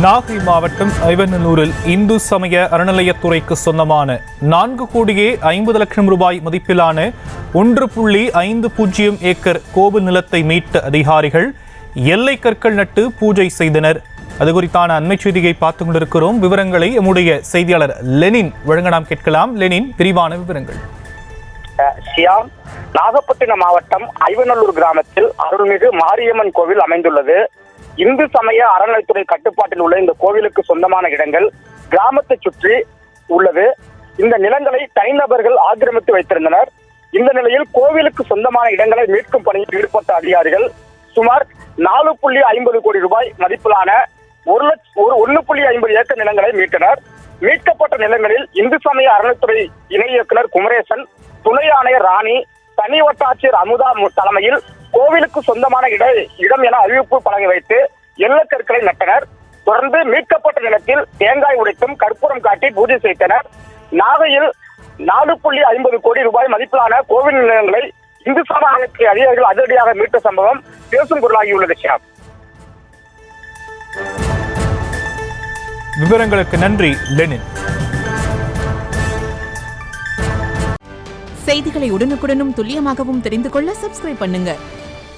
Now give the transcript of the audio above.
நாகை மாவட்டம் ஐவனூரில் இந்து சமய அறநிலையத்துறைக்கு சொந்தமான 4,50,00,000 ரூபாய் மதிப்பிலான 1.50 ஏக்கர் கோவில் நிலத்தை மீட்ட அதிகாரிகள் எல்லை கற்கள் நட்டு பூஜை செய்தனர். அது குறித்தான அண்மை செய்தியை பார்த்துக் கொண்டிருக்கிறோம். விவரங்களை நம்முடைய செய்தியாளர் லெனின் வழங்க நாம் கேட்கலாம். லெனின், விரிவான விவரங்கள். நாகப்பட்டினம் மாவட்டம் ஐவனூர் கிராமத்தில் அருள்மிகு மாரியம்மன் கோவில் அமைந்துள்ளது. இந்து சமய அறநிலைத்துறை கட்டுப்பாட்டில் உள்ள இந்த கோவிலுக்கு சொந்தமான இடங்கள் கிராமத்தை சுற்றி உள்ளது. இந்த நிலங்களை தனிநபர்கள் ஆக்கிரமித்து வைத்திருந்தனர். இந்த நிலையில் கோவிலுக்கு சொந்தமான இடங்களை மீட்கும் பணியில் ஈடுபட்ட அதிகாரிகள் சுமார் 4.50 கோடி ரூபாய் மதிப்பிலான 1.50 ஏக்கர் நிலங்களை மீட்டனர். மீட்கப்பட்ட நிலங்களில் இந்து சமய அறநிலைத்துறை இணை இயக்குனர் குமரேசன், துணை ஆணையர் ராணி, தனி வட்டாட்சியர் அமுதா தலைமையில் கோவிலுக்கு சொந்தமான இடம் என அறிவிப்பு பலகை வைத்து எல்லக்கற்களை நட்டனர். தொடர்ந்து மீட்கப்பட்ட நிலத்தில் தேங்காய் உடைத்தும் கற்பூரம் காட்டி பூஜை செய்தனர். நாகையில் 4.50 கோடி ரூபாய் மதிப்பிலான கோவில் நிலங்களை இந்து சமய அதிகாரிகள் அதிரடியாக மீட்ட சம்பவம் பேசும் பொருளாகியுள்ளது. விவரங்களுக்கு நன்றி லெனின். செய்திகளை உடனுக்குடனும் துல்லியமாகவும் தெரிந்து கொள்ள சப்ஸ்கிரைப் பண்ணுங்க.